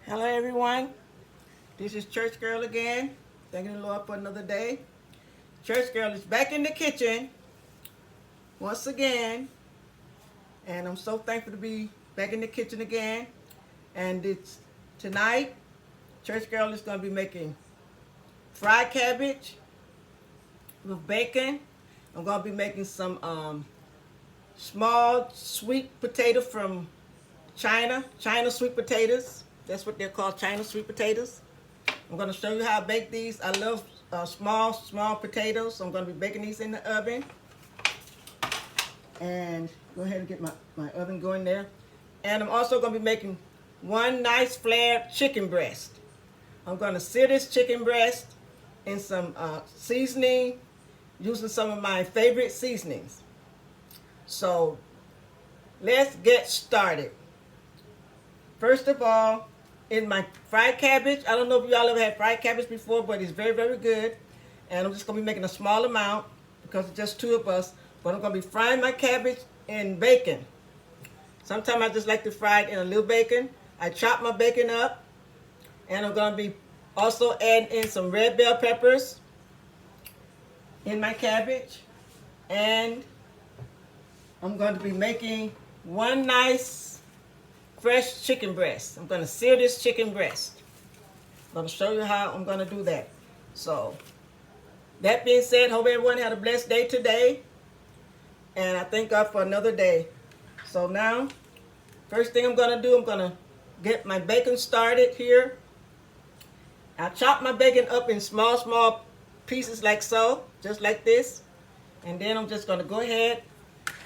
Hello everyone, this is Church Girl again. Thanking the Lord for another day. Church Girl is back in the kitchen once again, and I'm so thankful to be back in the kitchen again. And it's tonight, Church Girl is going to be making fried cabbage with bacon. I'm going to be making some small sweet potato from China sweet potatoes. That's what they're called, China sweet potatoes. I'm going to show you how I bake these. I love small potatoes, so I'm going to be baking these in the oven. And go ahead and get my oven going there. And I'm also going to be making one nice flared chicken breast. I'm going to sear this chicken breast in some seasoning, using some of my favorite seasonings. So let's get started. First of all, in my fried cabbage, I don't know if y'all ever had fried cabbage before, but it's very, very good. And I'm just going to be making a small amount because it's just two of us. But I'm going to be frying my cabbage in bacon. Sometimes I just like to fry it in a little bacon. I chop my bacon up. And I'm going to be also adding in some red bell peppers in my cabbage. And I'm going to be making one nice fresh chicken breast. I'm going to sear this chicken breast. I'm going to show you how I'm going to do that. So, that being said, hope everyone had a blessed day today. And I thank God for another day. So now, first thing I'm going to do, I'm going to get my bacon started here. I chop my bacon up in small pieces like so, just like this. And then I'm just going to go ahead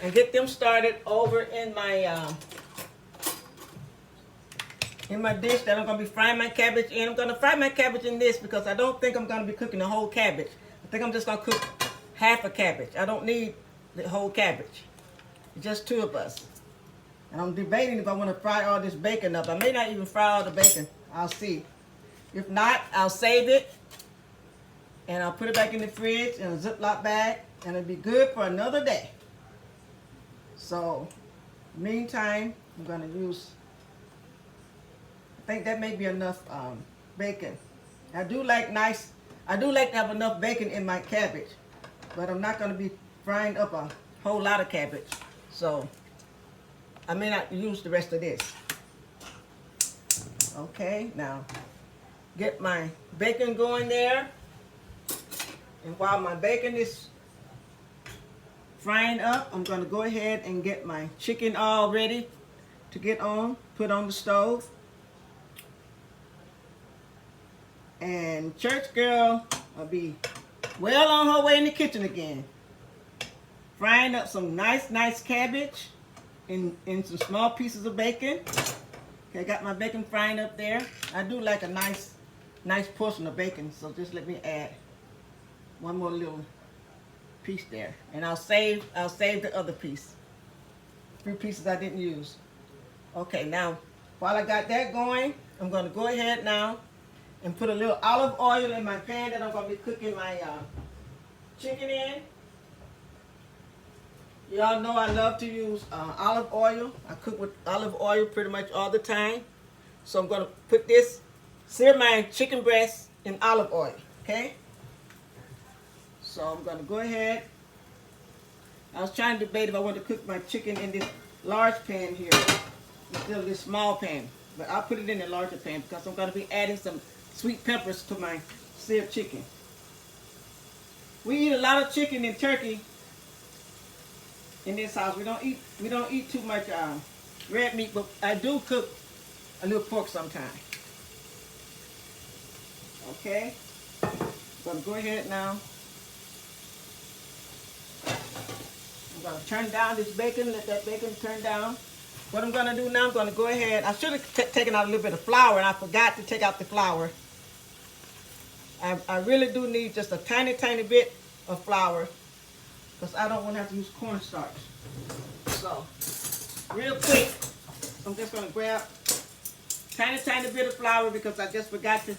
and get them started over in my dish that I'm going to be frying my cabbage in. I'm going to fry my cabbage in this because I don't think I'm going to be cooking the whole cabbage. I think I'm just going to cook half a cabbage. I don't need the whole cabbage. It's just two of us. And I'm debating if I want to fry all this bacon up. I may not even fry all the bacon. I'll see. If not, I'll save it. And I'll put it back in the fridge in a Ziploc bag. And it'll be good for another day. So, meantime, I'm going to use... I think that may be enough bacon. I do like to have enough bacon in my cabbage, but I'm not going to be frying up a whole lot of cabbage. So I may not use the rest of this. Okay, now get my bacon going there. And while my bacon is frying up, I'm going to go ahead and get my chicken all ready to put on the stove. And Church Girl will be well on her way in the kitchen again. Frying up some nice cabbage in some small pieces of bacon. Okay, got my bacon frying up there. I do like a nice portion of bacon, so just let me add one more little piece there. And I'll save the other piece. 3 pieces I didn't use. Okay, now while I got that going, I'm going to go ahead now and put a little olive oil in my pan that I'm going to be cooking my chicken in. Y'all know I love to use olive oil. I cook with olive oil pretty much all the time. So I'm going to sear my chicken breast in olive oil, okay? So I'm going to go ahead. I was trying to debate if I want to cook my chicken in this large pan here instead of this small pan. But I'll put it in the larger pan because I'm going to be adding some sweet peppers to my seared chicken. We eat a lot of chicken and turkey in this house. We don't eat too much red meat, but I do cook a little pork sometimes. Okay, so I'm going to go ahead now. I'm going to turn down this bacon, let that bacon turn down. What I'm going to do now, I'm going to go ahead. I should have taken out a little bit of flour, and I forgot to take out the flour. I really do need just a tiny bit of flour because I don't want to have to use cornstarch. So, real quick, I'm just going to grab tiny bit of flour because I just forgot to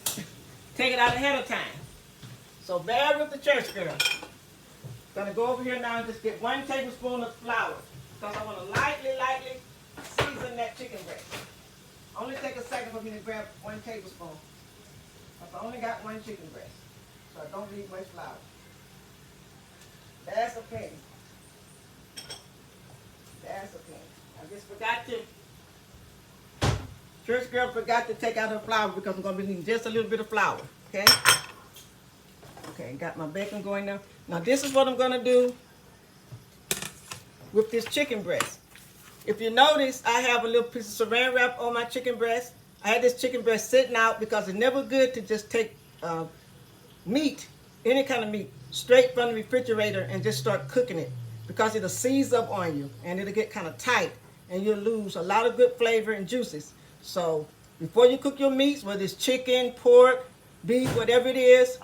take it out ahead of time. So, bear with the Church Girl. I'm going to go over here now and just get 1 tablespoon of flour because I want to lightly season that chicken breast. Only take a second second for me to grab 1 tablespoon. I only got 1 chicken breast, so I don't need much flour. That's okay. That's okay. I just forgot to, Church Girl forgot to take out her flour because I'm going to be needing just a little bit of flour, okay? Okay, got my bacon going now. Now this is what I'm going to do with this chicken breast. If you notice, I have a little piece of saran wrap on my chicken breast. I had this chicken breast sitting out because it's never good to just take meat, any kind of meat, straight from the refrigerator and just start cooking it, because it'll seize up on you and it'll get kind of tight and you'll lose a lot of good flavor and juices. So before you cook your meats, whether it's chicken, pork, beef, whatever it is,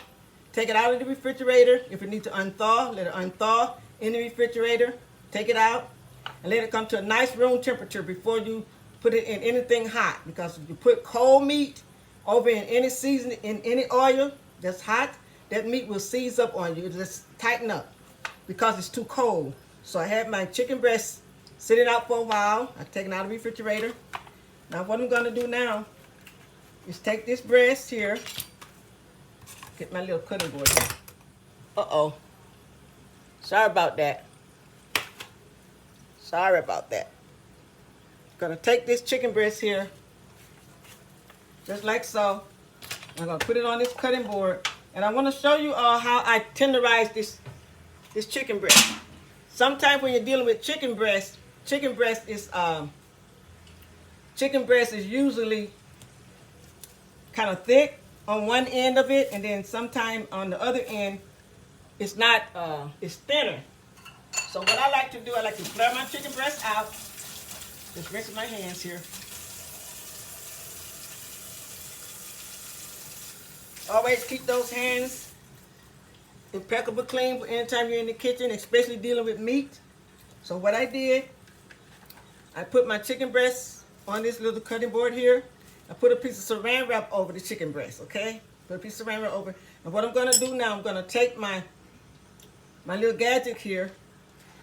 take it out of the refrigerator. If it needs to unthaw, let it unthaw in the refrigerator. Take it out and let it come to a nice room temperature before you put it in anything hot. Because if you put cold meat over in any seasoning, in any oil that's hot, that meat will seize up on you. It'll just tighten up because it's too cold. So I had my chicken breast sitting out for a while. I've taken it out of the refrigerator. Now what I'm going to do now is take this breast here. Get my little cutting board here. Uh-oh. Sorry about that. Sorry about that. Gonna take this chicken breast here, just like so. I'm gonna put it on this cutting board, and I want to show you all how I tenderize this chicken breast. Sometimes when you're dealing with chicken breast is usually kind of thick on one end of it, and then sometime on the other end, it's not. It's thinner. So what I like to do, I like to flare my chicken breast out. Just rinsing my hands here. Always keep those hands impeccable clean anytime you're in the kitchen, especially dealing with meat. So what I did, I put my chicken breast on this little cutting board here. I put a piece of saran wrap over the chicken breast, okay? Put a piece of saran wrap over. And what I'm gonna do now, I'm gonna take my little gadget here,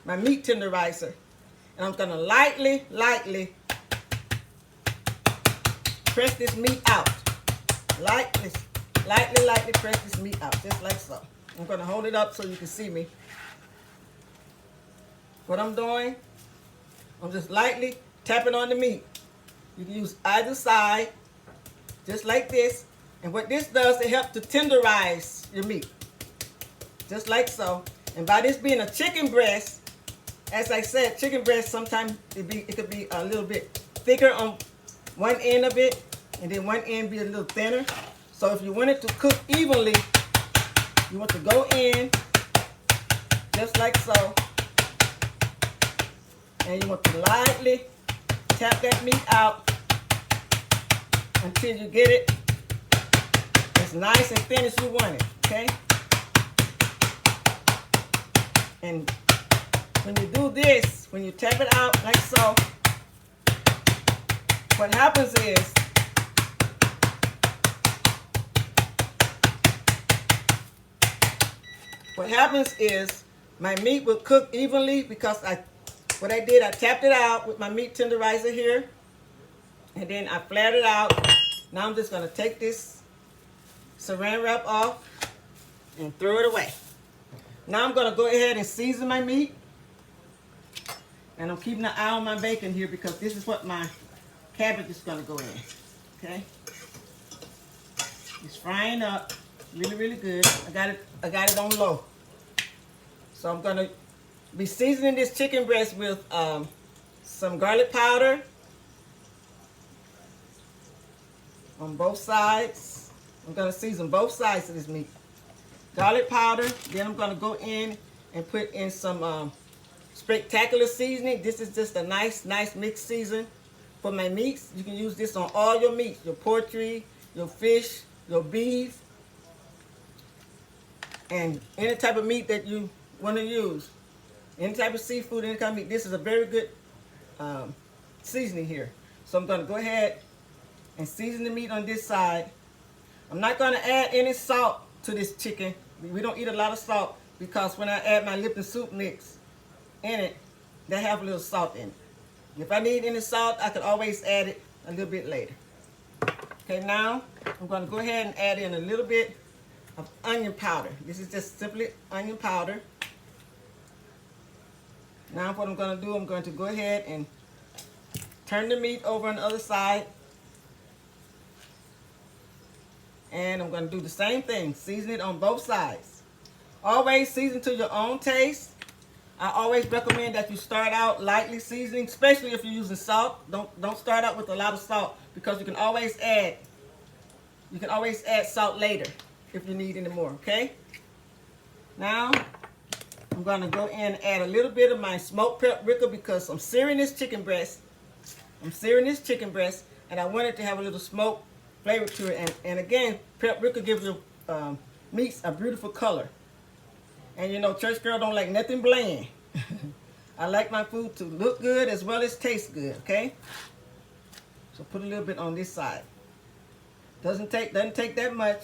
my meat tenderizer, and I'm gonna lightly press this meat out. Lightly press this meat out, just like so. I'm gonna hold it up so you can see me. What I'm doing, I'm just lightly tapping on the meat. You can use either side, just like this. And what this does, it helps to tenderize your meat, just like so. And by this being a chicken breast, as I said, chicken breast sometimes it could be a little bit thicker on one end of it, and then one end be a little thinner. So if you want it to cook evenly, you want to go in just like so, and you want to lightly tap that meat out until you get it as nice and thin as you want it, okay? And when you do this, when you tap it out like so, what happens is my meat will cook evenly because what I did, I tapped it out with my meat tenderizer here, and then I flared it out. Now I'm just going to take this saran wrap off and throw it away. Now I'm going to go ahead and season my meat. And I'm keeping an eye on my bacon here because this is what my cabbage is going to go in. Okay? It's frying up really good. I got it on low. So I'm going to be seasoning this chicken breast with some garlic powder on both sides. I'm going to season both sides of this meat. Garlic powder. Then I'm going to go in and put in some spectacular seasoning. This is just a nice mixed season for my meats. You can use this on all your meats, your poultry, your fish, your beef, and any type of meat that you want to use. Any type of seafood, any kind of meat. This is a very good seasoning here. So I'm going to go ahead and season the meat on this side. I'm not going to add any salt to this chicken. We don't eat a lot of salt because when I add my Lipton soup mix in it, they have a little salt in it. If I need any salt, I could always add it a little bit later. Okay, now I'm going to go ahead and add in a little bit of onion powder. This is just simply onion powder. Now what I'm going to do, I'm going to go ahead and turn the meat over on the other side. And I'm going to do the same thing, season it on both sides. Always season to your own taste. I always recommend that you start out lightly seasoning, especially if you're using salt. Don't start out with a lot of salt, because you can always add salt later if you need any more, okay? Now, I'm going to go in and add a little bit of my smoked paprika because I'm searing this chicken breast. And I want it to have a little smoke flavor to it. And again, paprika gives your meats a beautiful color. And you know, church girl don't like nothing bland. I like my food to look good as well as taste good, okay? So put a little bit on this side. Doesn't take that much.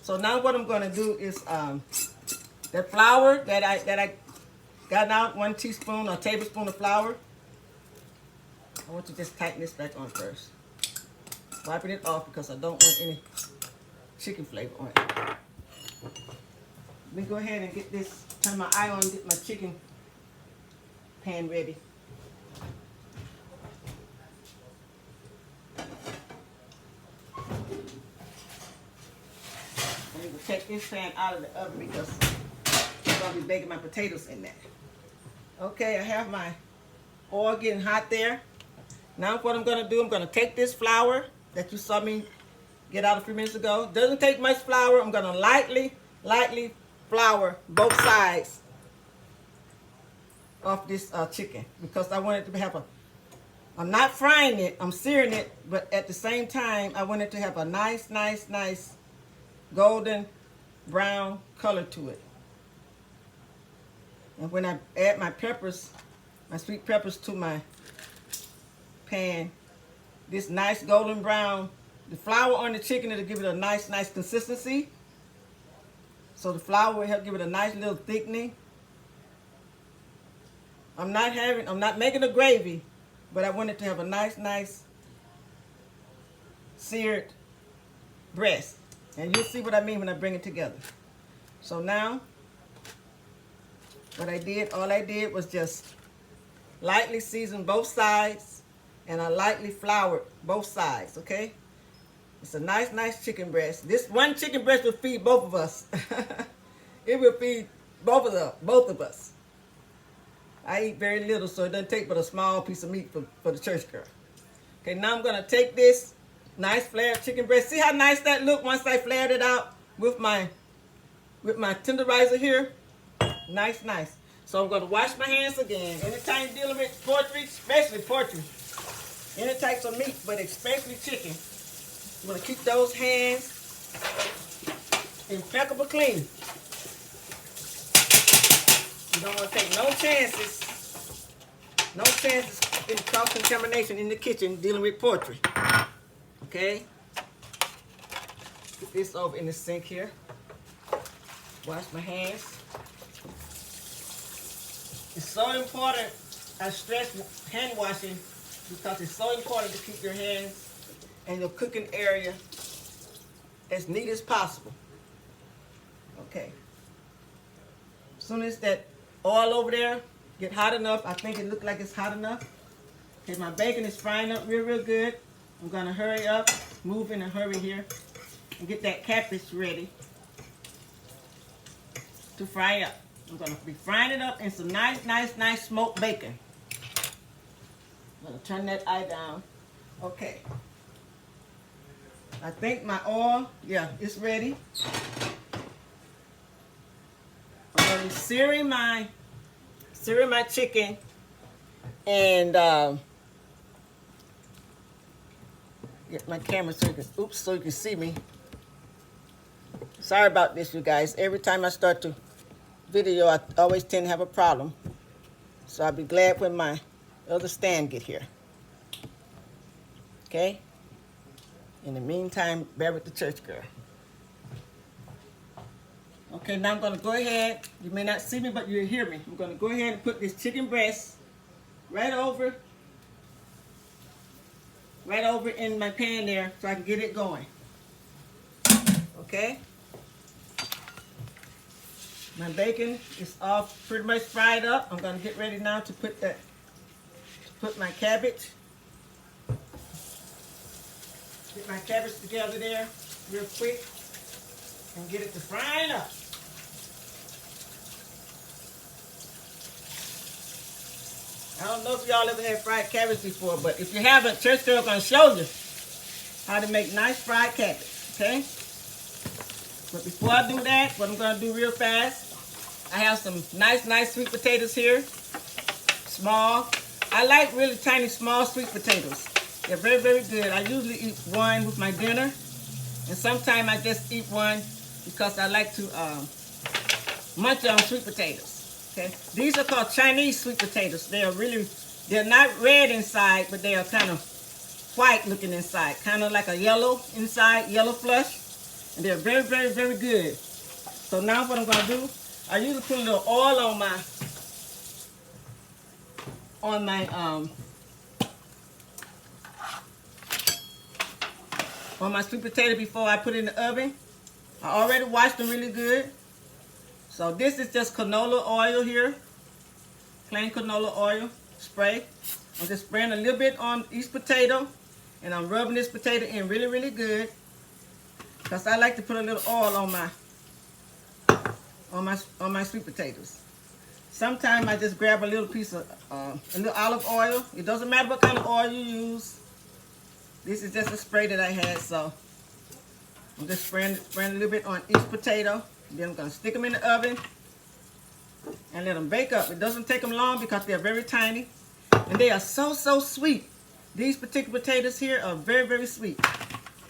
So now what I'm going to do is that flour that I got out, 1 teaspoon or tablespoon of flour. I want to just tighten this back on first. Wiping it off because I don't want any chicken flavor on it. Let me go ahead and get this, turn my eye on, get my chicken pan ready. I'm going to take this pan out of the oven because I'm going to be baking my potatoes in there. Okay, I have my oil getting hot there. Now what I'm going to do, I'm going to take this flour that you saw me get out a few minutes ago. Doesn't take much flour. I'm going to lightly flour both sides of this chicken because I want it to have I'm not frying it, I'm searing it, but at the same time, I want it to have a nice golden brown color to it. And when I add my peppers, my sweet peppers to my pan, this nice golden brown, the flour on the chicken, it'll give it a nice consistency. So the flour will help give it a nice little thickening. I'm not making a gravy, but I want it to have a nice seared breast. And you'll see what I mean when I bring it together. So now, all I did was just lightly season both sides, and I lightly floured both sides, okay? It's a nice chicken breast. This one chicken breast will feed both of us. It will feed both of us. I eat very little, so it doesn't take but a small piece of meat for the church girl. Okay, now I'm going to take this nice flared chicken breast. See how nice that looked once I flared it out with my tenderizer here? Nice. So I'm going to wash my hands again. Anytime you're dealing with poultry, especially poultry, any types of meat, but especially chicken, you want to keep those hands impeccable clean. You don't want to take no chances in cross-contamination in the kitchen dealing with poultry. Okay? Put this over in the sink here. Wash my hands. It's so important, I stress hand washing because it's so important to keep your hands and your cooking area as neat as possible. Okay. As soon as that oil over there get hot enough, I think it looked like it's hot enough. Okay, my bacon is frying up real good. I'm going to hurry up, move in a hurry here, and get that cabbage ready to fry up. I'm going to be frying it up in some nice smoked bacon. I'm going to turn that eye down. Okay. I think my oil, yeah, it's ready. I'm going to be searing my chicken and get my camera so you can see me. Sorry about this, you guys. Every time I start to video, I always tend to have a problem. So I'll be glad when my other stand get here. Okay? In the meantime, bear with the church girl. Okay, now I'm going to go ahead. You may not see me, but you'll hear me. I'm going to go ahead and put this chicken breast right over right over in my pan there so I can get it going. Okay. My bacon is all pretty much fried up. I'm going to get ready now to put my cabbage. Get my cabbage together there real quick and get it to frying up. I don't know if y'all ever had fried cabbage before, but if you haven't, ChurchGirl is going to show you how to make nice fried cabbage, okay? But before I do that, what I'm going to do real fast, I have some nice sweet potatoes here, small. I like really tiny, small sweet potatoes. They're very good. I usually eat one with my dinner, and sometimes I just eat one because I like to munch on sweet potatoes. Okay, these are called Chinese sweet potatoes. They're not red inside, but they are kind of white looking inside, kind of like a yellow inside, yellow flush, and they're very good. So now what I'm gonna do, I usually put a little oil on my sweet potato before I put it in the oven. I already washed them really good. So this is just canola oil here, plain canola oil spray. I'm just spraying a little bit on each potato, and I'm rubbing this potato in really good, because I like to put a little oil on my sweet potatoes. Sometimes I just grab a little piece of a little olive oil. It doesn't matter what kind of oil you use. This is just a spray that I had, so I'm just spraying a little bit on each potato. Then I'm going to stick them in the oven and let them bake up. It doesn't take them long because they're very tiny. And they are so sweet. These particular potatoes here are very sweet.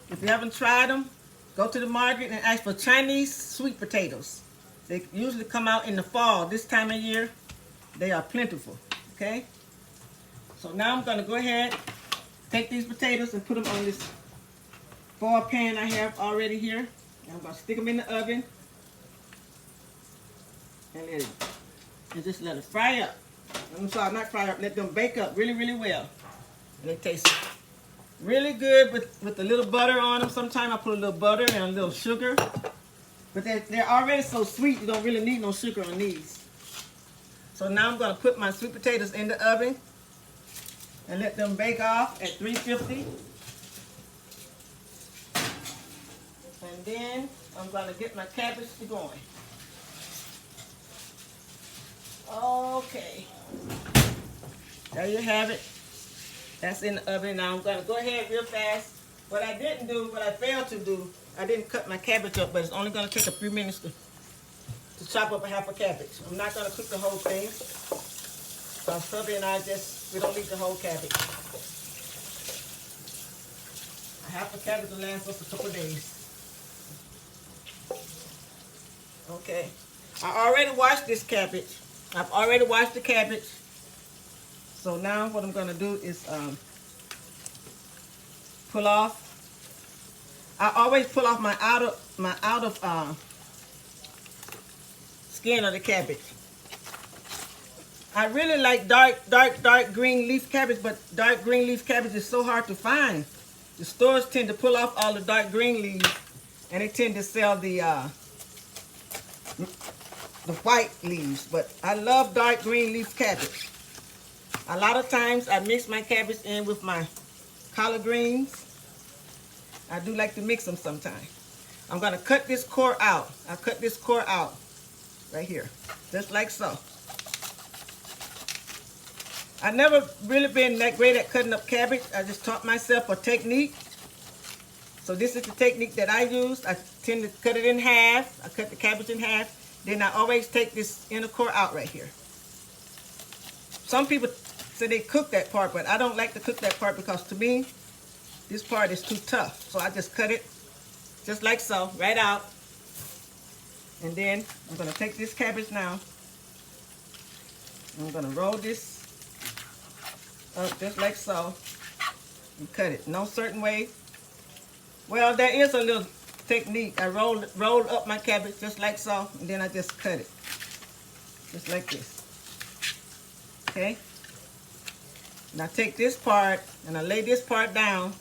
If you haven't tried them, go to the market and ask for Chinese sweet potatoes. They usually come out in the fall. This time of year, they are plentiful. Okay? So now I'm going to go ahead, take these potatoes and put them on this foil pan I have already here. And I'm going to stick them in the oven. And just let it fry up. I'm sorry, not fry up. Let them bake up really well. And they taste really good with a little butter on them. Sometimes I put a little butter and a little sugar. But they're already so sweet, you don't really need no sugar on these. So now I'm going to put my sweet potatoes in the oven and let them bake off at 350. And then I'm going to get my cabbage going. Okay, there you have it. That's in the oven. Now I'm going to go ahead real fast. What I failed to do, I didn't cut my cabbage up, but it's only going to take a few minutes to chop up a half a cabbage. I'm not going to cook the whole thing, because hubby and we don't eat the whole cabbage. A half a cabbage will last us a couple of days. Okay, I already washed this cabbage. I've already washed the cabbage. So now what I'm going to do is pull off. I always pull off my outer skin of the cabbage. I really like dark green leaf cabbage, but dark green leaf cabbage is so hard to find. The stores tend to pull off all the dark green leaves, and they tend to sell the white leaves, but I love dark green leaf cabbage. A lot of times I mix my cabbage in with my collard greens. I do like to mix them sometimes. I'm going to cut this core out. I cut this core out right here, just like so. I've never really been that great at cutting up cabbage. I just taught myself a technique. So this is the technique that I use. I tend to cut it in half. I cut the cabbage in half. Then I always take this inner core out right here. Some people say they cook that part, but I don't like to cook that part because to me, this part is too tough. So I just cut it just like so, right out. And then I'm going to take this cabbage now. I'm going to roll this up just like so and cut it. No certain way. Well, there is a little technique. I roll up my cabbage just like so, and then I just cut it just like this. Okay, now take this part and I lay this part down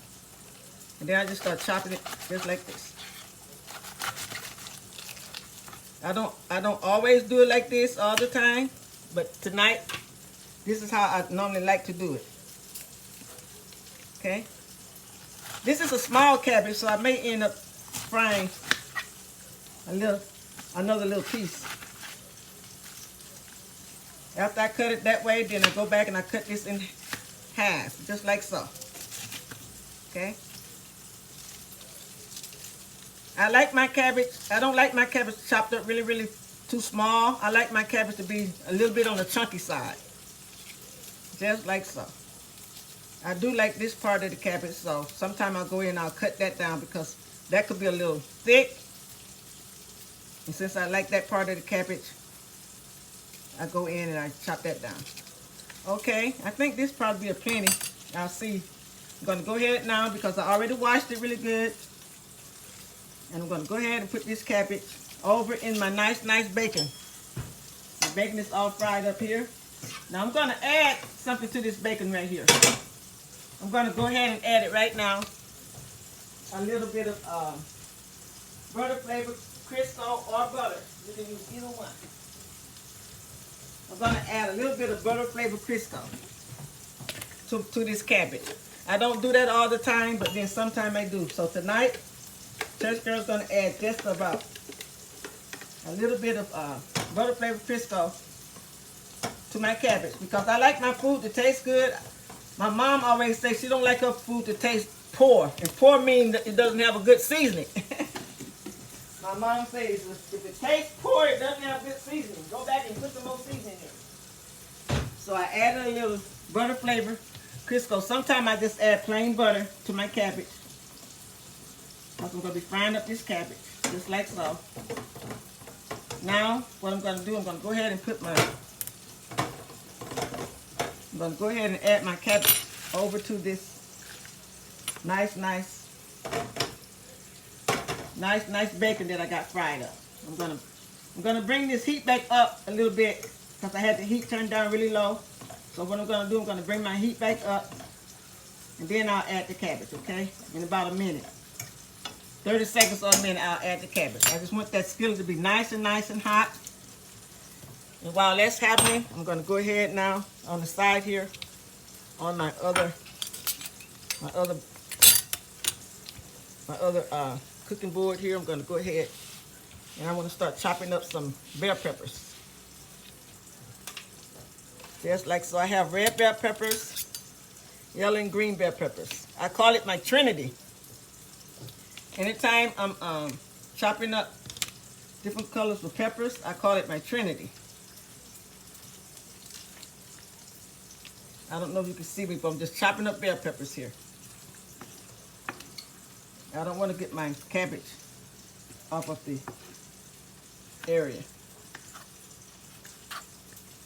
And then I just start chopping it just like this. I don't always do it like this all the time, but tonight, this is how I normally like to do it. Okay? This is a small cabbage, so I may end up frying another little piece. After I cut it that way, then I go back and I cut this in half, just like so. Okay? I like my cabbage. I don't like my cabbage chopped up really too small. I like my cabbage to be a little bit on the chunky side. Just like so. I do like this part of the cabbage, so sometimes I'll go in and I'll cut that down because that could be a little thick. And since I like that part of the cabbage, I go in and I chop that down. Okay, I think this probably be a plenty. I'll see. I'm going to go ahead now because I already washed it really good. And I'm going to go ahead and put this cabbage over in my nice bacon. The bacon is all fried up here. Now I'm going to add something to this bacon right here. I'm going to go ahead and add it right now. A little bit of butter flavored Crisco or butter. You can use either one. I'm going to add a little bit of butter flavored Crisco to this cabbage. I don't do that all the time, but then sometimes I do. So tonight, Church Girl is going to add just about a little bit of butter flavored Crisco to my cabbage because I like my food to taste good. My mom always says she don't like her food to taste poor, and poor means that it doesn't have a good seasoning. My mom says if it tastes poor, it doesn't have good seasoning. Go back and put some more seasoning in. So I added a little butter flavor Crisco. Sometimes I just add plain butter to my cabbage. I'm going to be frying up this cabbage, just like so. Now, what I'm going to do, I'm going to go ahead and add my cabbage over to this nice bacon that I got fried up. I'm gonna bring this heat back up a little bit because I had the heat turned down really low. So what I'm gonna do, I'm gonna bring my heat back up, and then I'll add the cabbage. Okay, in about a minute. 30 seconds or a minute, I'll add the cabbage. I just want that skillet to be nice and hot. And while that's happening, I'm going to go ahead now on the side here on my other cooking board here. I'm going to go ahead and I want to start chopping up some bell peppers. Just like so. I have red bell peppers, yellow and green bell peppers. I call it my Trinity. Anytime I'm chopping up different colors of peppers, I call it my Trinity. I don't know if you can see me, but I'm just chopping up bell peppers here. I don't want to get my cabbage off of the area.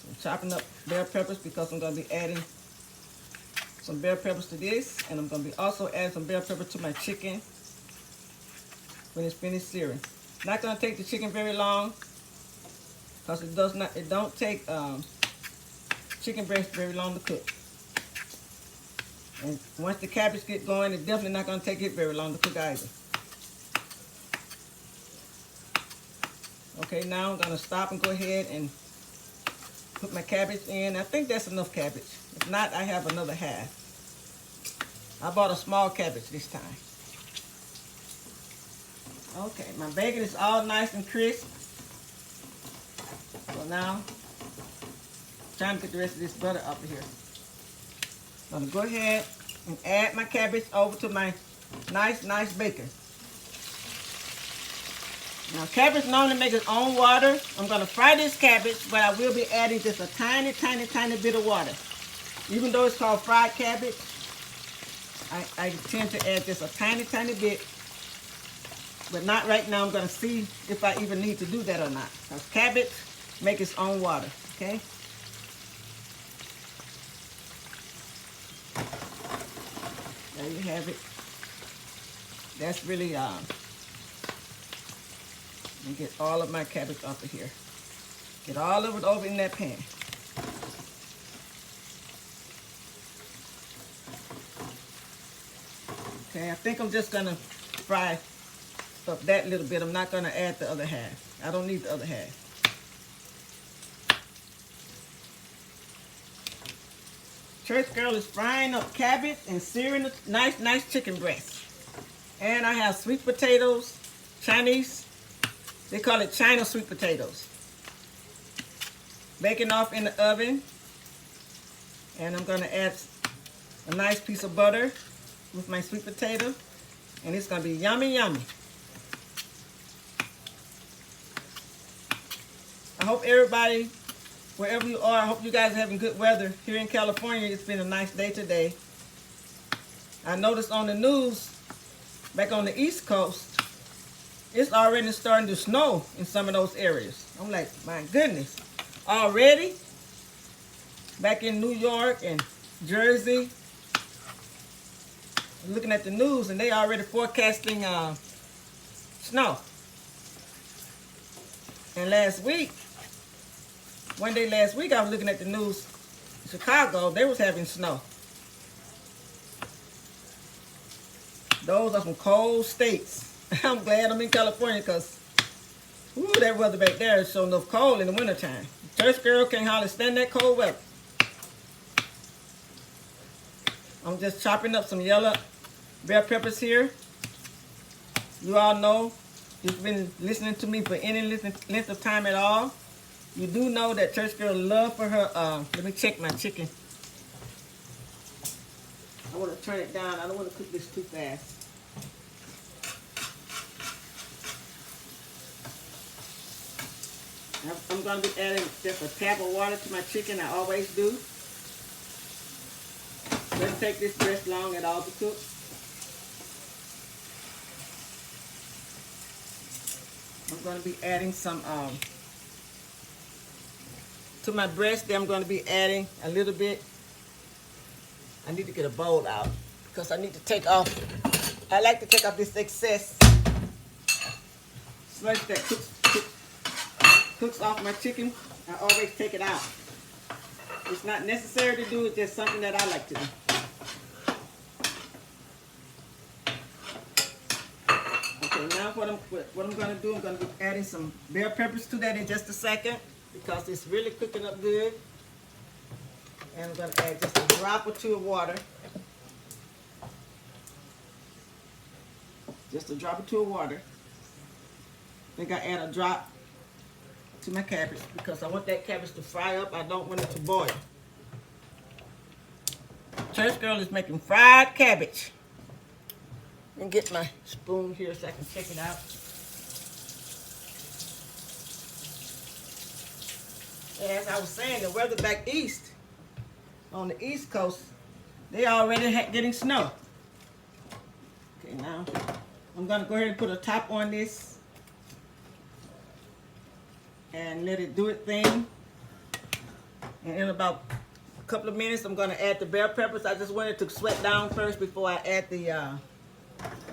I'm chopping up bell peppers because I'm going to be adding some bell peppers to this, and I'm going to be also adding some bell pepper to my chicken when it's finished searing. Not going to take the chicken very long because it don't take chicken breast very long to cook. And once the cabbage get going, it's definitely not going to take it very long to cook either. Okay, now I'm going to stop and go ahead and put my cabbage in. I think that's enough cabbage. If not, I have another half. I bought a small cabbage this time. Okay, my bacon is all nice and crisp. So now, I'm trying to get the rest of this butter up here. I'm going to go ahead and add my cabbage over to my nice bacon. Now, cabbage normally makes its own water. I'm going to fry this cabbage, but I will be adding just a tiny bit of water. Even though it's called fried cabbage, I tend to add just a tiny bit. But not right now. I'm going to see if I even need to do that or not. Because cabbage makes its own water, okay? There you have it. That's really, let me get all of my cabbage off of here. Get all of it over in that pan. Okay, I think I'm just gonna fry up that little bit. I'm not gonna add the other half. I don't need the other half. Church Girl is frying up cabbage and searing a nice chicken breast. And I have sweet potatoes, Chinese. They call it China sweet potatoes. Baking off in the oven. And I'm gonna add a nice piece of butter with my sweet potato. And it's gonna be yummy, yummy. I hope everybody, wherever you are, I hope you guys are having good weather. Here in California, it's been a nice day today. I noticed on the news, back on the East Coast, it's already starting to snow in some of those areas. I'm like, my goodness, already? Back in New York and Jersey, I'm looking at the news and they already forecasting snow. And last week, one day last week, I was looking at the news. Chicago, they was having snow. Those are some cold states. I'm glad I'm in California because that weather back there is so enough cold in the wintertime. Church Girl can't hardly stand that cold weather. I'm just chopping up some yellow bell peppers here. You all know, if you've been listening to me for any length of time at all, you do know that Church Girl love for her, let me check my chicken. I want to turn it down. I don't want to cook this too fast. I'm going to be adding just a tap of water to my chicken. I always do. Doesn't take this breast long at all to cook. I'm going to be adding some, to my breast, then I'm going to be adding a little bit. I need to get a bowl out because I need to take off. I like to take off this excess sludge that cooks off my chicken. I always take it out. It's not necessary to do, it's just something that I like to do. Okay, now what I'm going to do, I'm going to be adding some bell peppers to that in just a second because it's really cooking up good. And I'm going to add just a drop or two of water. Just a drop or two of water. I think I add a drop to my cabbage because I want that cabbage to fry up. I don't want it to boil. Church Girl is making fried cabbage. And get my spoon here so I can check it out. As I was saying, the weather back east, on the East Coast, they already getting snow. Okay, now I'm gonna go ahead and put a top on this and let it do its thing. And in about a couple of minutes, I'm gonna add the bell peppers. I just wanted to sweat down first before I add the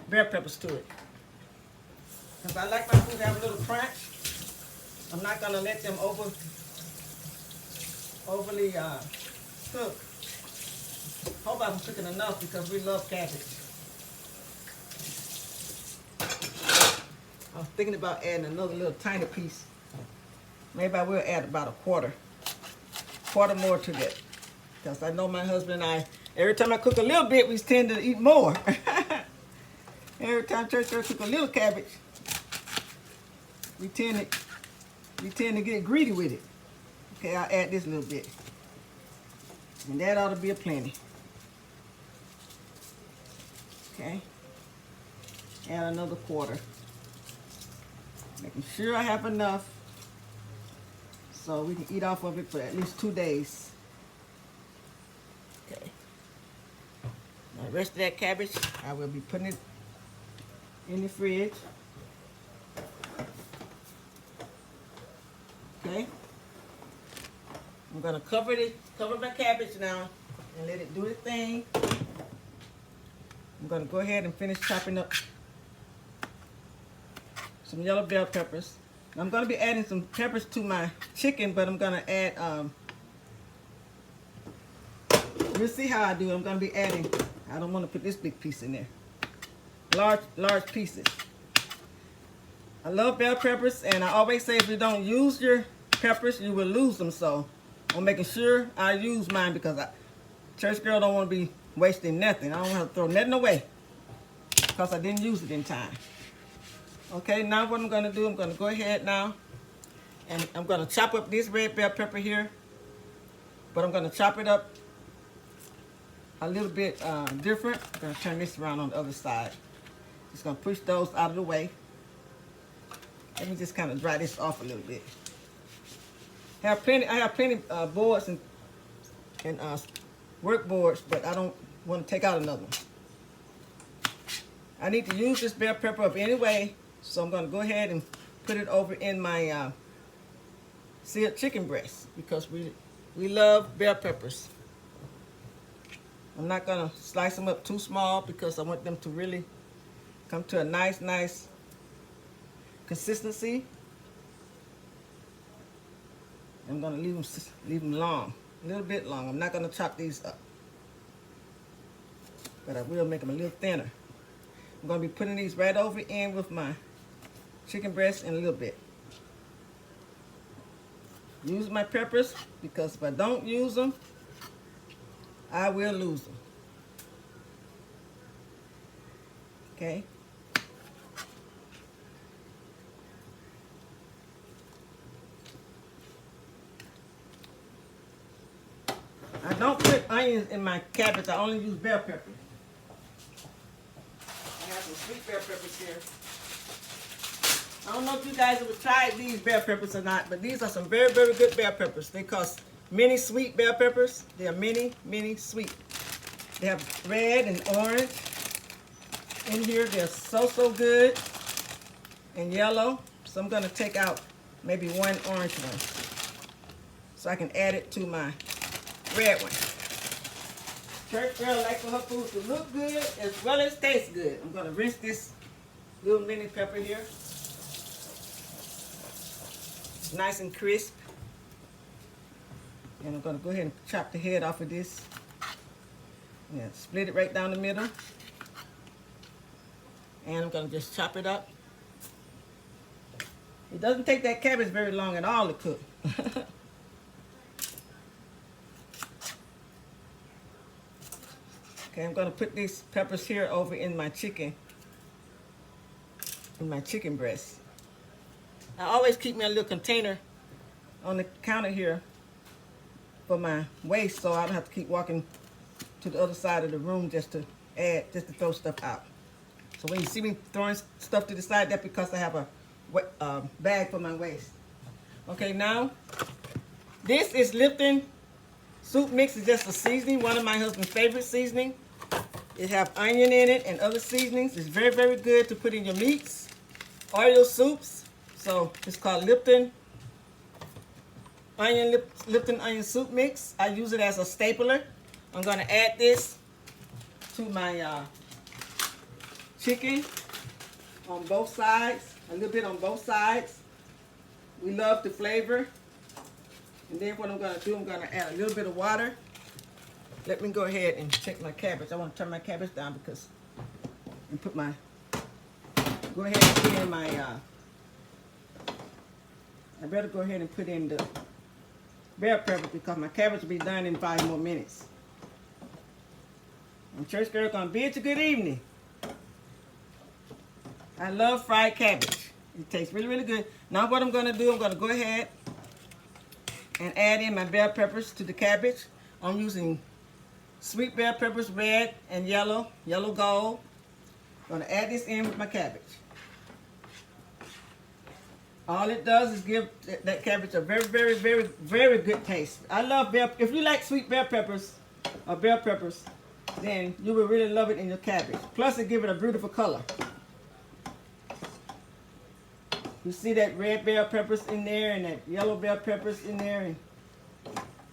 bell peppers to it. Because I like my food to have a little crunch. I'm not gonna let them overly cook. Hope I'm cooking enough because we love cabbage. I was thinking about adding another little tiny piece. Maybe I will add about a quarter more to that. Because I know my husband and I, every time I cook a little bit, we tend to eat more. Every time Church Girl cook a little cabbage, we tend to get greedy with it. Okay, I'll add this little bit. And that ought to be a plenty. Okay. Add another quarter. Making sure I have enough so we can eat off of it for at least 2 days. Okay. Now the rest of that cabbage, I will be putting it in the fridge. Okay. I'm gonna cover my cabbage now and let it do its thing. I'm gonna go ahead and finish chopping up some yellow bell peppers. I'm gonna be adding some peppers to my chicken, but I'm gonna add, we'll see how I do. I'm gonna be adding, I don't wanna put this big piece in there. large pieces. I love bell peppers, and I always say if you don't use your peppers, you will lose them. So I'm making sure I use mine because church girl don't want to be wasting nothing. I don't want to throw nothing away because I didn't use it in time. Okay, now what I'm going to do, I'm going to go ahead now, and I'm going to chop up this red bell pepper here, but I'm going to chop it up a little bit different. I'm going to turn this around on the other side. Just going to push those out of the way. Let me just kind of dry this off a little bit. I have plenty boards and work boards, but I don't want to take out another one. I need to use this bell pepper up anyway, so I'm going to go ahead and put it over in my seared chicken breast because we love bell peppers. I'm not going to slice them up too small because I want them to really come to a nice consistency. I'm going to leave them long, a little bit long. I'm not going to chop these up, but I will make them a little thinner. I'm going to be putting these right over in with my chicken breast in a little bit. Use my peppers because if I don't use them, I will lose them. Okay. I don't put onions in my cabbage. I only use bell pepper. I have some sweet bell peppers here. I don't know if you guys ever tried these bell peppers or not, but these are some very good bell peppers. They cost mini sweet bell peppers. They are mini sweet. They have red and orange in here. They're so good. And yellow. So I'm going to take out maybe one orange one so I can add it to my red one. Church girl likes for her food to look good as well as taste good. I'm going to rinse this little mini pepper here. Nice and crisp. And I'm going to go ahead and chop the head off of this. Yeah, split it right down the middle. And I'm going to just chop it up. It doesn't take that cabbage very long at all to cook. Okay, I'm going to put these peppers here over in my chicken breast. I always keep me a little container on the counter here for my waste so I don't have to keep walking to the other side of the room just to throw stuff out. So when you see me throwing stuff to the side, that's because I have a bag for my waste. Okay, now this is Lipton soup mix. Is just a seasoning, one of my husband's favorite seasoning. It have onion in it and other seasonings. It's very good to put in your meats or your soups. So it's called Lipton onion soup mix. I use it as a stapler. I'm going to add this to my chicken on both sides, a little bit on both sides. We love the flavor. And then what I'm going to do, I'm going to add a little bit of water. Let me go ahead and check my cabbage. I want to turn my cabbage down because, and put my, go ahead and put in my, I better go ahead and put in the bell pepper because my cabbage will be done in 5 more minutes. And church girl gonna bid you good evening. I love fried cabbage. It tastes really good. Now what I'm gonna do, I'm gonna go ahead and add in my bell peppers to the cabbage. I'm using sweet bell peppers, red and yellow gold. I'm gonna add this in with my cabbage. All it does is give that cabbage a very good taste. I love bell. If you like sweet bell peppers or bell peppers, then you will really love it in your cabbage. Plus, it gives it a beautiful color. You see that red bell peppers in there and that yellow bell peppers in there, and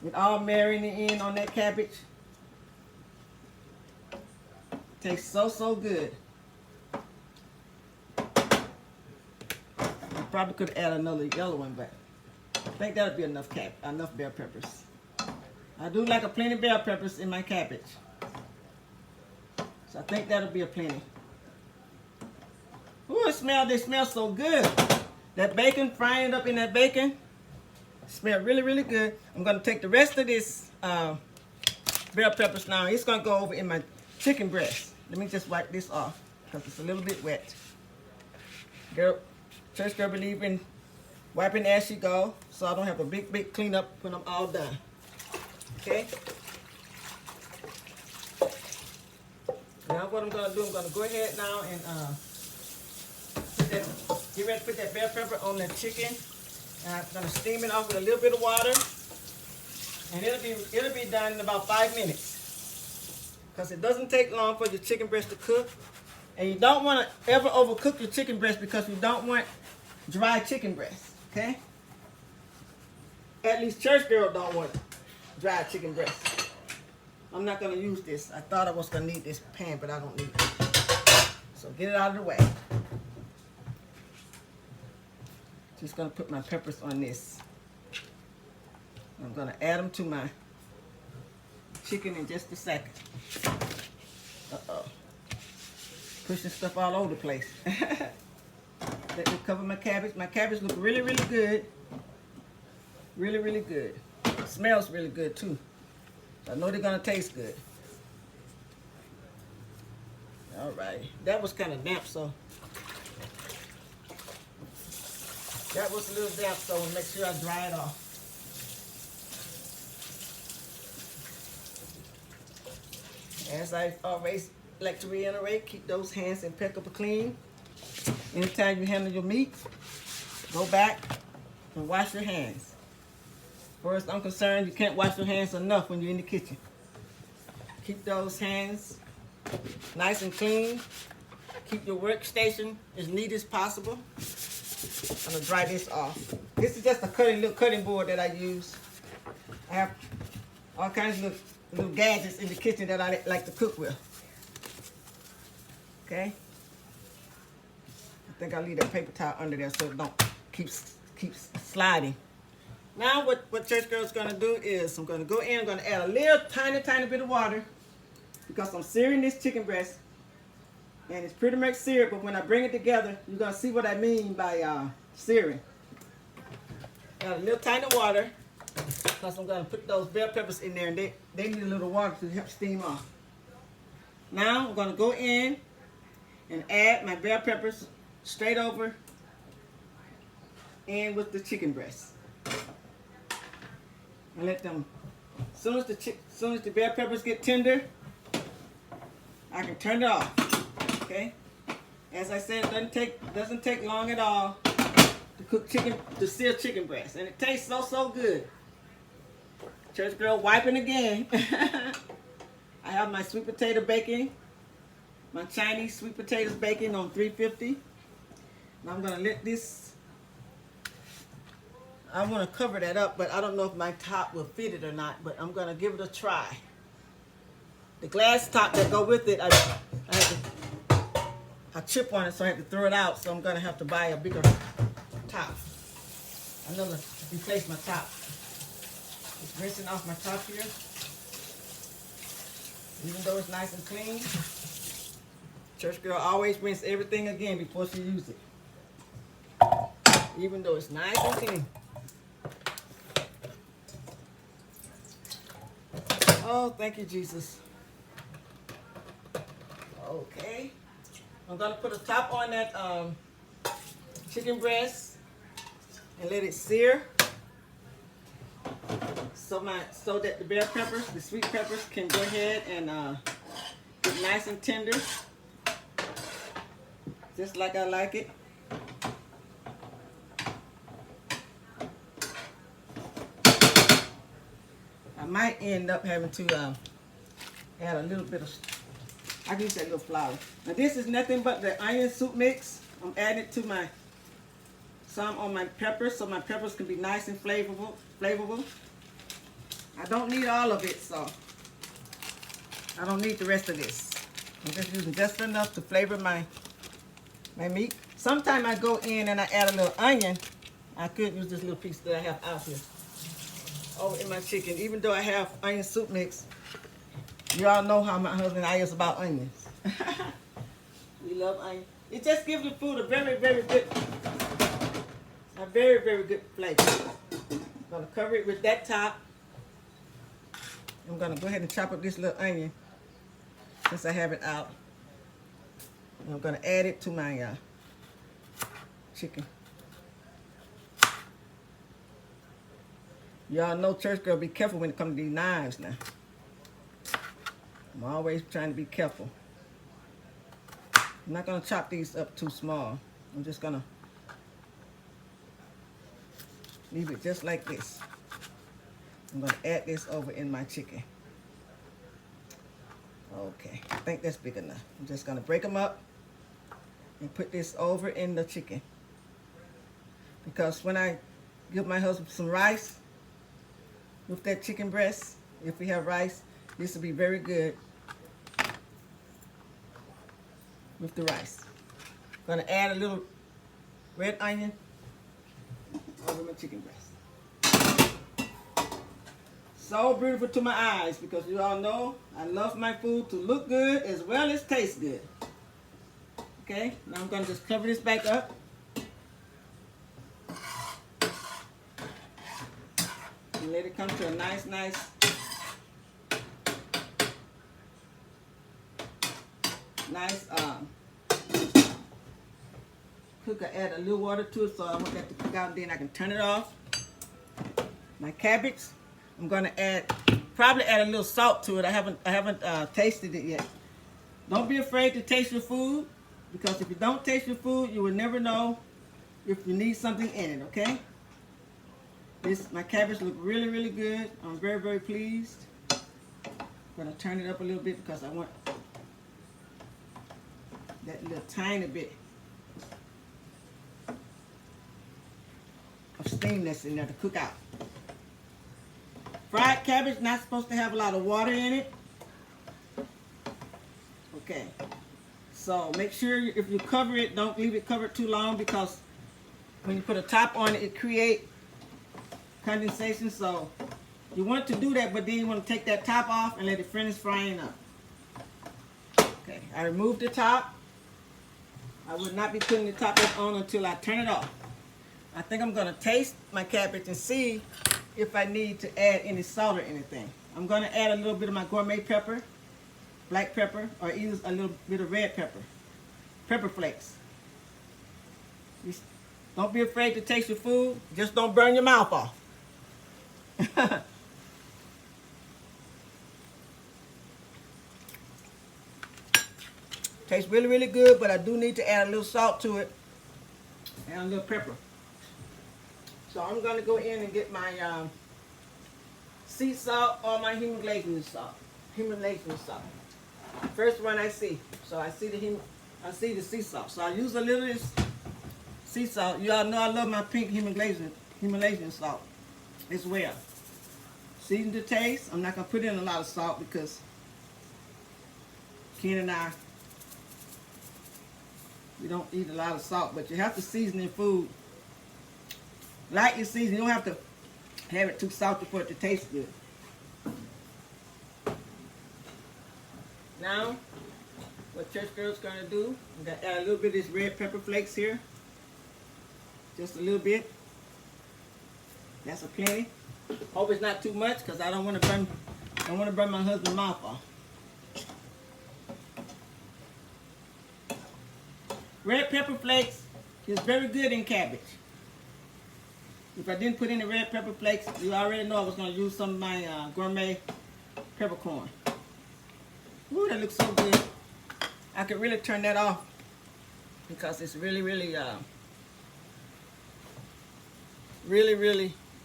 it all marinating in on that cabbage. Tastes so good. I probably could add another yellow one, but I think that'll be enough bell peppers. I do like a plenty of bell peppers in my cabbage, so I think that'll be a plenty. Ooh, they smell so good. That bacon, frying it up in that bacon, smell really, really good. I'm gonna take the rest of this bell peppers now. It's gonna go over in my chicken breast. Let me just wipe this off because it's a little bit wet. Girl, church girl believe in wiping as you go, so I don't have a big cleanup when I'm all done. Okay. Now what I'm gonna do, I'm gonna go ahead now and get ready to put that bell pepper on the chicken. And I'm gonna steam it off with a little bit of water, and it'll be done in about 5 minutes. Because it doesn't take long for your chicken breast to cook, and you don't want to ever overcook your chicken breast because you don't want dry chicken breast. Okay? At least church girl don't want dry chicken breast. I'm not gonna use this. I thought I was gonna need this pan, but I don't need it. So get it out of the way. Just gonna put my peppers on this. I'm gonna add them to my chicken in just a second. Uh-oh. Pushing stuff all over the place. Let me cover my cabbage. My cabbage look really, really good. Really, really good. It smells really good too. I know they're gonna taste good. All right. That was kind of damp, so that was a little damp, so we'll make sure I dry it off. As I always like to reiterate, keep those hands impeccably clean. Anytime you handle your meat, go back and wash your hands. As far as I'm concerned, you can't wash your hands enough when you're in the kitchen. Keep those hands nice and clean. Keep your workstation as neat as possible. I'm gonna dry this off. This is just a little cutting board that I use. I have all kinds of little gadgets in the kitchen that I like to cook with. Okay. I think I'll leave that paper towel under there so it don't keep sliding. Now what Church Girl's gonna do is I'm gonna go in, I'm gonna add a little tiny bit of water because I'm searing this chicken breast. And it's pretty much seared, but when I bring it together, you're gonna see what I mean by searing. Add a little tiny water, because I'm gonna put those bell peppers in there, and they need a little water to help steam off. Now I'm gonna go in and add my bell peppers straight over in with the chicken breast. And let them, as soon as the bell peppers get tender, I can turn it off. Okay, as I said, it doesn't take long at all to cook to sear chicken breast, and it tastes so good. Church Girl wiping again. I have my sweet potato baking, my Chinese sweet potatoes baking on 350. Now I'm gonna let this. I want to cover that up, but I don't know if my top will fit it or not. But I'm gonna give it a try. The glass top that go with it, I chip on it, so I have to throw it out. So I'm gonna have to buy a bigger top. Another replace my top. Just rinsing off my top here. Even though it's nice and clean, Church Girl always rinse everything again before she uses it. Even though it's nice and clean. Oh, thank you, Jesus. Okay. I'm gonna put a top on that chicken breast and let it sear, so that the bell peppers, the sweet peppers, can go ahead and get nice and tender, just like I like it. I might end up having to add a little bit of. I can use that little flour. Now this is nothing but the onion soup mix. I'm adding it to some on my peppers, so my peppers can be nice and flavorful. I don't need all of it, so I don't need the rest of this. I'm just using just enough to flavor my meat. Sometimes I go in and I add a little onion. I could use this little piece that I have out here over in my chicken, even though I have onion soup mix. You all know how my husband and I is about onions. We love onion. It just gives the food a very good flavor. I'm gonna cover it with that top. I'm gonna go ahead and chop up this little onion since I have it out. And I'm gonna add it to my chicken. Y'all know, church girl, be careful when it comes to these knives now. I'm always trying to be careful. I'm not gonna chop these up too small. I'm just gonna leave it just like this. I'm gonna add this over in my chicken. Okay, I think that's big enough. I'm just gonna break them up and put this over in the chicken. Because when I give my husband some rice with that chicken breast, if we have rice, this will be very good with the rice. I'm gonna add a little red onion over my chicken breast. So beautiful to my eyes, because you all know I love my food to look good as well as taste good. Okay, now I'm gonna just cover this back up. And let it come to a nice cook. I add a little water to it so I want that to cook out, and then I can turn it off. My cabbage, I'm gonna probably add a little salt to it. I haven't tasted it yet. Don't be afraid to taste your food, because if you don't taste your food, you will never know if you need something in it. Okay. My cabbage look really good. I'm very pleased. I'm gonna turn it up a little bit because I want that little tiny bit of steam that's in there to cook out. Fried cabbage not supposed to have a lot of water in it. Okay, so make sure if you cover it, don't leave it covered too long, because when you put a top on it, it creates condensation. So you want to do that, but then you want to take that top off and let it finish frying up. Okay, I removed the top. I would not be putting the top back on until I turn it off. I think I'm going to taste my cabbage and see if I need to add any salt or anything. I'm going to add a little bit of my gourmet pepper, black pepper, or even a little bit of red pepper, pepper flakes. Don't be afraid to taste your food. Just don't burn your mouth off. Tastes really good, but I do need to add a little salt to it and a little pepper. So I'm going to go in and get my sea salt or my Himalayan salt. First one I see. So I see the sea salt. So I use a little of this sea salt. You all know I love my pink Himalayan salt as well. Season to taste. I'm not going to put in a lot of salt because Ken and I, we don't eat a lot of salt, but you have to season your food. Lightly season. You don't have to have it too salty for it to taste good. Now, what Church Girl's going to do, I'm going to add a little bit of this red pepper flakes here. Just a little bit. That's a plenty. Hope it's not too much, because I don't want to burn my husband's mouth off. Red pepper flakes is very good in cabbage. If I didn't put any red pepper flakes, you already know I was going to use some of my gourmet peppercorn. Ooh, that looks so good. I could really turn that off because it's really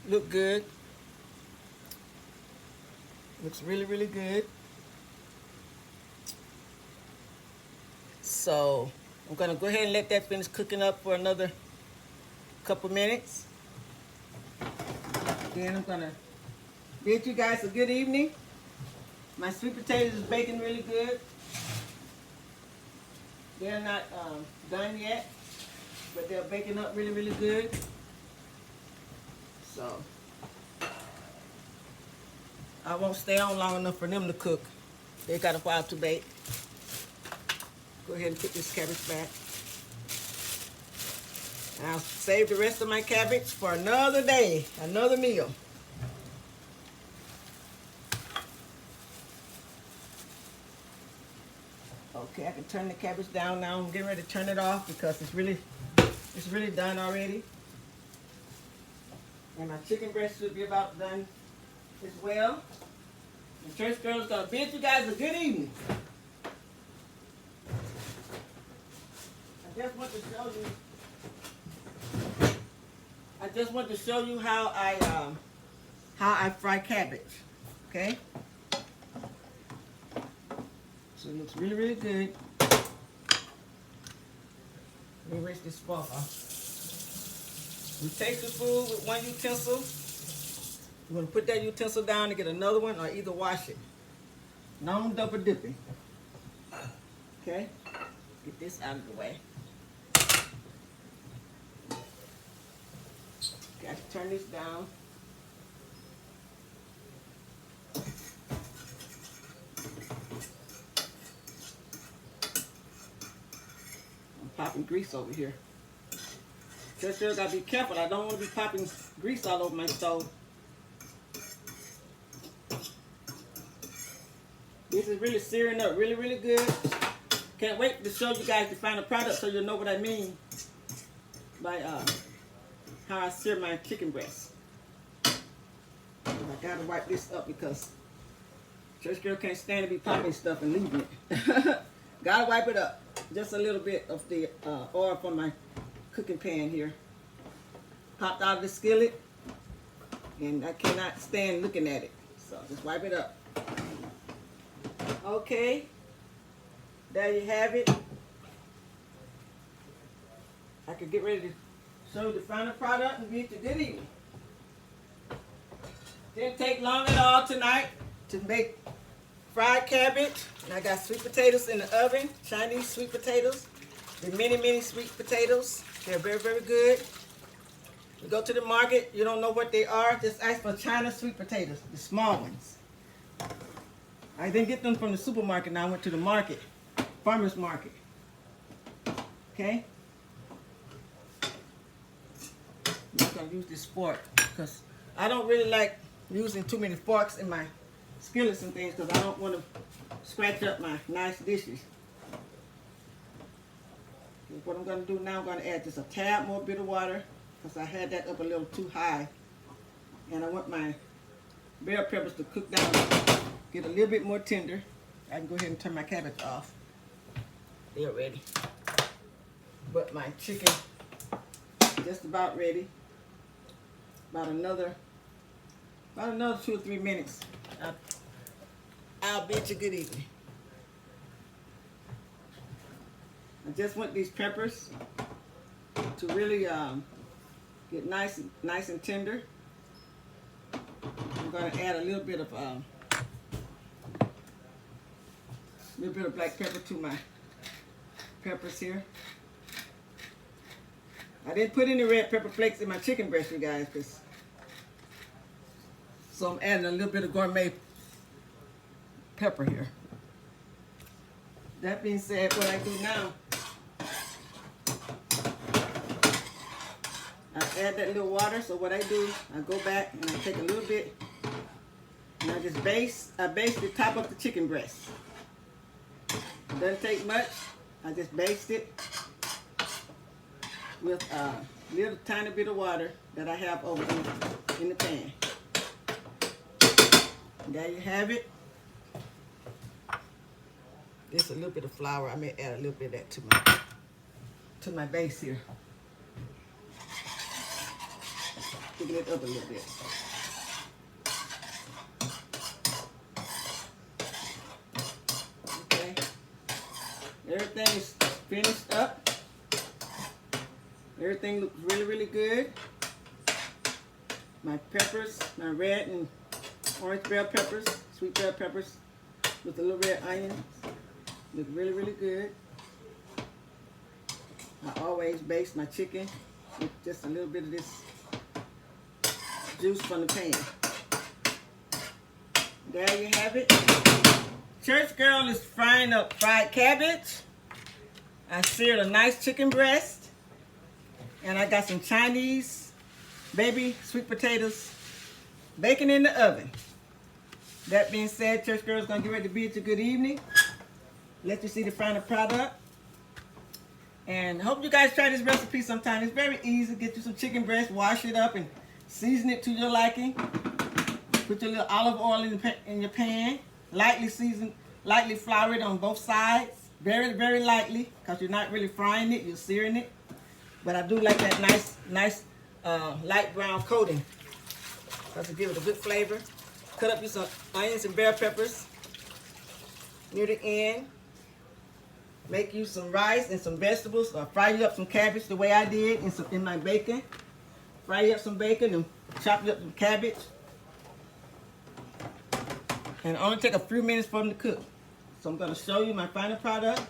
look good. Looks really good. So I'm going to go ahead and let that finish cooking up for another couple minutes. Then I'm going to bid you guys a good evening. My sweet potatoes is baking really good. They're not done yet, but they're baking up really good. So I won't stay on long enough for them to cook. They got a while to bake. Go ahead and put this cabbage back. And I'll save the rest of my cabbage for another day, another meal. Okay, I can turn the cabbage down now. I'm getting ready to turn it off because it's really done already. And my chicken breast should be about done as well. And Church Girl is going to bid you guys a good evening. I just want to show you how I fry cabbage. Okay? So it looks really, really good. Let me rinse this fork off. You take the food with one utensil. You're going to put that utensil down and get another one, or either wash it. No double dipping. Okay? Get this out of the way. Okay, I can turn this down. I'm popping grease over here. Just sure gotta be careful. I don't want to be popping grease all over my stove. This is really searing up really, really good. Can't wait to show you guys the final product so you'll know what I mean by how I sear my chicken breast. I gotta wipe this up because Church Girl can't stand to be popping stuff and leaving it. Gotta wipe it up. Just a little bit of the oil from my cooking pan here. Popped out of the skillet, and I cannot stand looking at it. So just wipe it up. Okay, there you have it. I could get ready to show you the final product and bid you good evening. Didn't take long at all tonight to make fried cabbage. And I got sweet potatoes in the oven, Chinese sweet potatoes. The mini, mini sweet potatoes. They're very, very good. You go to the market, you don't know what they are, just ask for China sweet potatoes, the small ones. I didn't get them from the supermarket, now I went to the market, farmer's market. Okay? I'm just going to use this fork because I don't really like using too many forks in my skillets and things because I don't want to scratch up my nice dishes. What I'm going to do now, I'm going to add just a tad more bit of water because I had that up a little too high. And I want my bell peppers to cook down, get a little bit more tender. I can go ahead and turn my cabbage off. They're ready. But my chicken, just about ready. About another 2 or 3 minutes. I'll bid you good evening. I just want these peppers to really get nice and tender. I'm going to add a little bit of black pepper to my peppers here. I didn't put any red pepper flakes in my chicken breast, you guys, so I'm adding a little bit of gourmet pepper here. That being said, what I do now, I add that little water. So what I do, I go back and I take a little bit and I just baste the top of the chicken breast. It doesn't take much. I just baste it with a little tiny bit of water that I have over in the pan. There you have it. Just a little bit of flour. I may add a little bit of that to my base here. Thicken it up a little bit. Okay. Everything is finished up. Everything looks really, really good. My peppers, my red and orange bell peppers, sweet bell peppers with a little red onions. Look really, really good. I always baste my chicken with just a little bit of this juice from the pan. There you have it. Church Girl is frying up fried cabbage. I seared a nice chicken breast, and I got some Chinese baby sweet potatoes baking in the oven. That being said, Church Girl is going to get ready to bid you good evening. Let you see the final product. And I hope you guys try this recipe sometime. It's very easy. Get you some chicken breast, wash it up, and season it to your liking. Put your little olive oil in your pan. Lightly season, lightly flour it on both sides. Very, very lightly, because you're not really frying it, you're searing it. But I do like that nice light brown coating. Because it gives it a good flavor. Cut up you some onions and bell peppers near the end. Make you some rice and some vegetables. Or fry you up some cabbage the way I did in my bacon. Fry you up some bacon and chop you up some cabbage. And only take a few minutes for them to cook. So I'm going to show you my final product.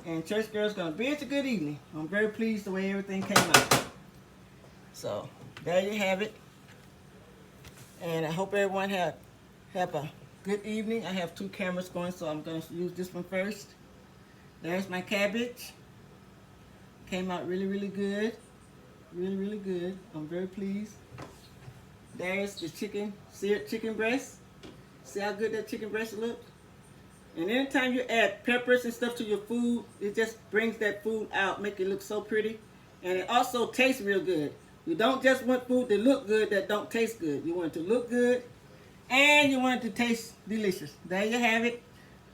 And Church Girl is going to bid you good evening. I'm very pleased the way everything came out. So there you have it. And I hope everyone have a good evening. I have 2 cameras going, so I'm going to use this one first. There's my cabbage. Came out really, really good. Really, really good. I'm very pleased. There's the seared chicken breast. See how good that chicken breast looks? And anytime you add peppers and stuff to your food, it just brings that food out, make it look so pretty. And it also tastes real good. You don't just want food to look good that don't taste good. You want it to look good and you want it to taste delicious. There you have it.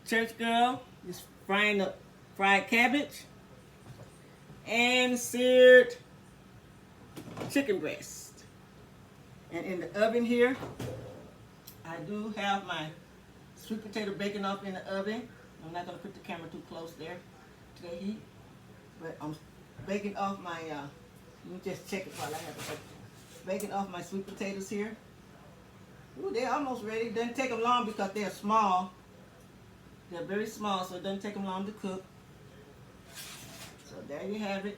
Church Girl is frying up fried cabbage and seared chicken breast. And in the oven here, I do have my sweet potato baking off in the oven. I'm not going to put the camera too close there to the heat. But I'm baking off my, let me just check it while I have it. Baking off my sweet potatoes here. Ooh, they're almost ready. It doesn't take them long because they're small. They're very small, so it doesn't take them long to cook. So there you have it.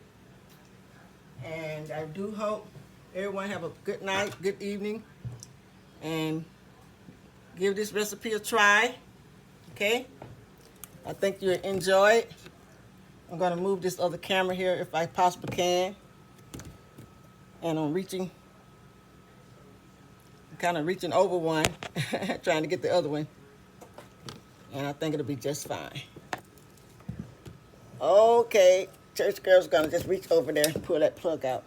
And I do hope everyone have a good night, good evening, and give this recipe a try. Okay? I think you'll enjoy it. I'm going to move this other camera here if I possibly can. And I'm kind of reaching over one, trying to get the other one. And I think it'll be just fine. Okay, Church Girl's going to just reach over there and pull that plug out.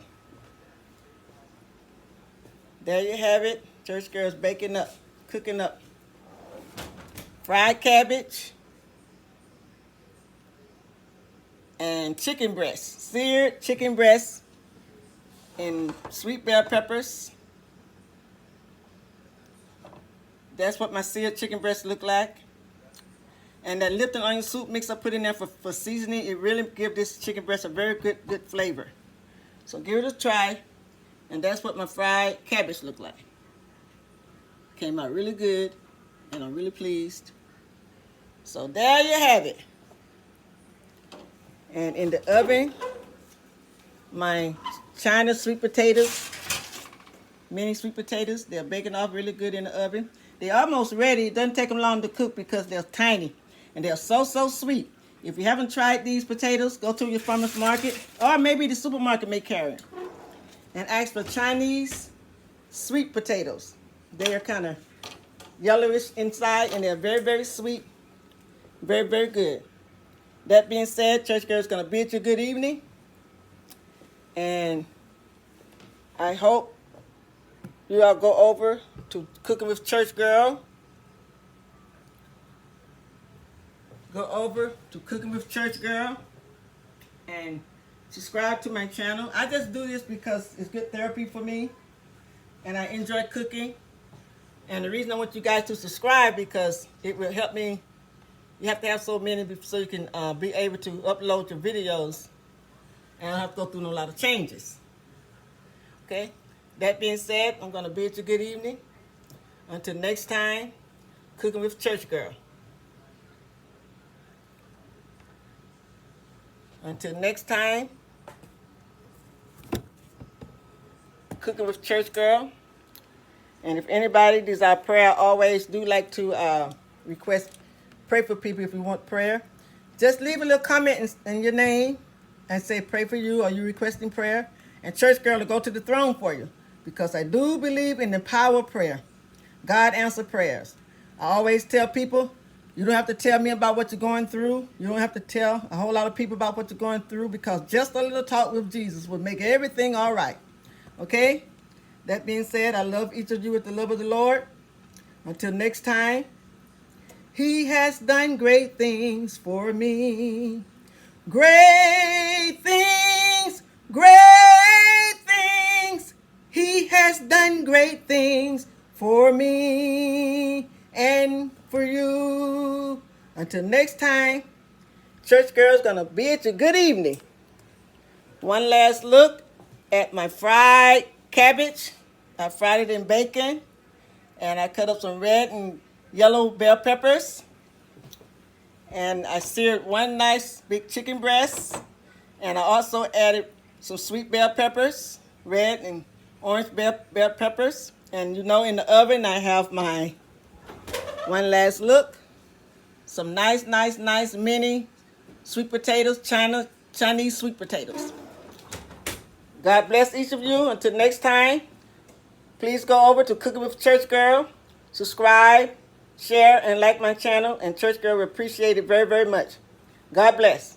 There you have it. Church Girl's baking up, cooking up fried cabbage and chicken breast, seared chicken breast and sweet bell peppers. That's what my seared chicken breast look like. And that Lipton onion soup mix I put in there for seasoning, it really gives this chicken breast a very good flavor. So give it a try. And that's what my fried cabbage look like. Came out really good, and I'm really pleased. So there you have it. And in the oven, my China sweet potatoes, mini sweet potatoes, they're baking off really good in the oven. They're almost ready. It doesn't take them long to cook because they're tiny. And they're so sweet. If you haven't tried these potatoes, go to your farmer's market, or maybe the supermarket may carry them. And ask for Chinese sweet potatoes. They are kind of yellowish inside, and they're very sweet. Very good. That being said, Church Girl is going to bid you good evening. And I hope you all go over to Cooking with Church Girl. Go over to Cooking with Church Girl and subscribe to my channel. I just do this because it's good therapy for me, and I enjoy cooking. And the reason I want you guys to subscribe because it will help me. You have to have so many so you can be able to upload your videos, and I don't have to go through a lot of changes. Okay? That being said, I'm going to bid you good evening. Until next time, Cooking with Church Girl. Until next time, Cooking with Church Girl. And if anybody desires prayer, I always do like to pray for people if you want prayer. just leave a little comment in your name and say pray for you or you requesting prayer. And Church Girl will go to the throne for you. Because I do believe in the power of prayer. God answers prayers. I always tell people, you don't have to tell me about what you're going through. You don't have to tell a whole lot of people about what you're going through, because just a little talk with Jesus will make everything all right. Okay? That being said, I love each of you with the love of the Lord. Until next time, He has done great things for me. Great things, great things. He has done great things for me and for you. Until next time, Church Girl's gonna bid you good evening. One last look at my fried cabbage. I fried it in bacon, and I cut up some red and yellow bell peppers. And I seared one nice big chicken breast, and I also added some sweet bell peppers, red and orange bell peppers. And you know, in the oven I have my one last look, some nice mini sweet potatoes, Chinese sweet potatoes. God bless each of you. Until next time, please go over to Cooking with Church Girl, subscribe, share, and like my channel, and Church Girl will appreciate it very, very much. God bless.